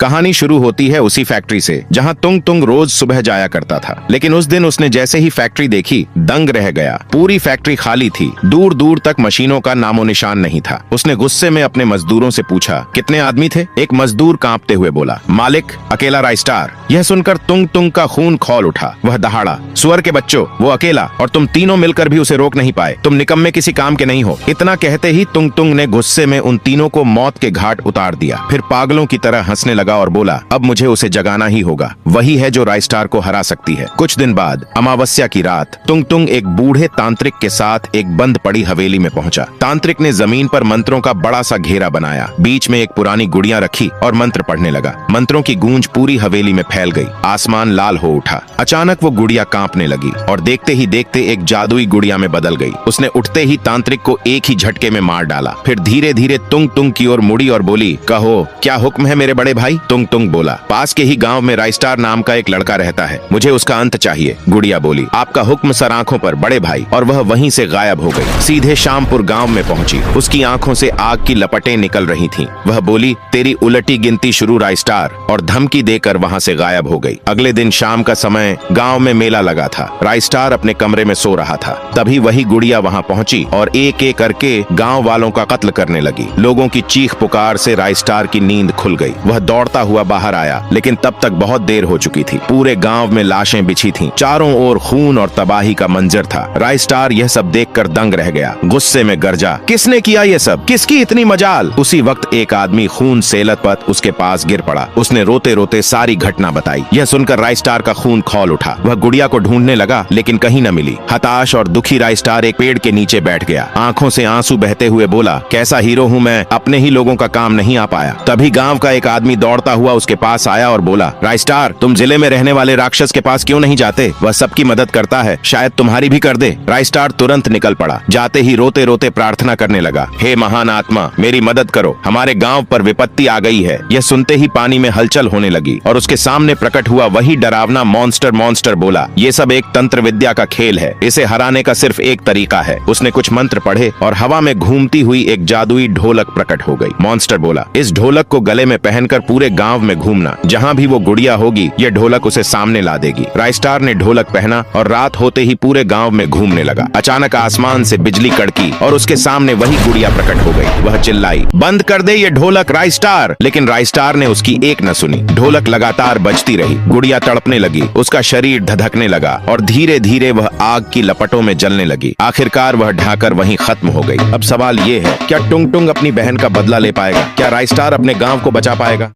कहानी शुरू होती है उसी फैक्ट्री से जहाँ तुंग तुंग रोज सुबह जाया करता था। लेकिन उस दिन उसने जैसे ही फैक्ट्री देखी दंग रह गया। पूरी फैक्ट्री खाली थी, दूर दूर तक मशीनों का नामो निशान नहीं था। उसने गुस्से में अपने मजदूरों से पूछा, कितने आदमी थे? एक मजदूर कांपते हुए बोला, मालिक अकेला राइस्टार। यह सुनकर तुंग तुंग का खून खौल उठा। वह दहाड़ा, सुअर के बच्चों, वो अकेला, और तुम तीनों मिलकर भी उसे रोक नहीं पाए। तुम निकम्मे किसी काम के नहीं हो। इतना कहते ही तुंग तुंग ने गुस्से में उन तीनों को मौत के घाट उतार दिया। फिर पागलों की तरह हंसने लगा और बोला, अब मुझे उसे जगाना ही होगा। वही है जो राइस्टार को हरा सकती है। कुछ दिन बाद अमावस्या की रात तुंग तुंग एक बूढ़े तांत्रिक के साथ एक बंद पड़ी हवेली में पहुंचा। तांत्रिक ने जमीन पर मंत्रों का बड़ा सा घेरा बनाया, बीच में एक पुरानी गुड़िया रखी और मंत्र पढ़ने लगा। मंत्रों की गूंज पूरी हवेली में फैल गई। आसमान लाल हो उठा। अचानक वो गुड़िया कांपने लगी और देखते ही देखते एक जादुई गुड़िया में बदल गई। उसने उठते ही तांत्रिक को एक ही झटके में मार डाला। फिर धीरे धीरे तुंग तुंग की ओर मुड़ी और बोली, कहो क्या हुक्म है मेरे बड़े भाई? तुंग तुंग बोला, पास के ही गांव में राइस्टार नाम का एक लड़का रहता है, मुझे उसका अंत चाहिए। गुड़िया बोली, आपका हुक्म सर आंखों पर बड़े भाई। और वह वहीं से गायब हो गई। सीधे शामपुर गांव में पहुंची। उसकी आंखों से आग की लपटें निकल रही थीं। वह बोली, तेरी उलटी गिनती शुरू राइस्टार, और धमकी देकर वहां से गायब हो गई। अगले दिन शाम का समय गांव में मेला लगा था। राइस्टार अपने कमरे में सो रहा था। तभी वही गुड़िया वहां पहुंची और एक एक करके गांव वालों का कत्ल करने लगी। लोगों की चीख पुकार से राइस्टार की नींद खुल गई। वह दौड़ता हुआ बाहर आया, लेकिन तब तक बहुत देर हो चुकी थी। पूरे गांव में लाशें बिछी थीं। चारों ओर खून और तबाही का मंजर था। राइस्टार यह सब देखकर दंग रह गया। गुस्से में गरजा, किसने किया ये सब? किसकी इतनी मजाल? उसी वक्त एक आदमी खून से लथपथ उसके पास गिर पड़ा। उसने रोते रोते सारी घटना बताई। यह सुनकर राइस्टार का खून खौल उठा। वह गुड़िया को ढूंढने लगा, लेकिन कहीं न मिली। हताश और दुखी राइस्टार एक पेड़ के नीचे बैठ गया। आंखों से आंसू बहते हुए बोला, कैसा हीरो हूँ मैं, अपने ही लोगों का काम नहीं आ पाया। तभी गांव का एक आदमी दौड़ता हुआ उसके पास आया और बोला, राइस्टार तुम जिले में रहने वाले राक्षस के पास क्यों नहीं जाते? वह सबकी मदद करता है, शायद तुम्हारी भी कर दे। राइस्टार तुरंत निकल पड़ा। जाते ही रोते रोते प्रार्थना करने लगा, हे महान आत्मा मेरी मदद करो, हमारे गांव पर विपत्ति आ गई है। यह सुनते ही पानी में हलचल होने लगी और उसके सामने प्रकट हुआ वही डरावना मॉन्स्टर बोला, ये सब एक तंत्र विद्या का खेल है, इसे हराने का सिर्फ एक तरीका है। उसने कुछ मंत्र पढ़े और हवा में घूमती हुई एक जादुई ढोलक प्रकट हो गई। मॉन्स्टर बोला, इस ढोलक को गले में पहनकर पूरे गांव में घूमना, जहां भी वो गुड़िया होगी यह ढोलक उसे सामने ला देगी। राइस्टार ने ढोलक पहना और रात होते ही पूरे गांव में घूमने लगा। अचानक आसमान से बिजली कड़की और उसके सामने वही गुड़िया प्रकट हो गई। वह चिल्लाई, बंद कर दे ये ढोलक राइस्टार। लेकिन राइस्टार ने उसकी एक न सुनी। ढोलक लगातार बजती रही। गुड़िया तड़पने लगी, उसका शरीर धधकने लगा और धीरे धीरे वह आग की लपटों में जलने लगी। आखिरकार वह ढाकर वहीं खत्म हो गई। अब सवाल ये है, क्या टुंग टुंग अपनी बहन का बदला ले पाएगा? क्या राइस्टार अपने गांव को बचा पाएगा?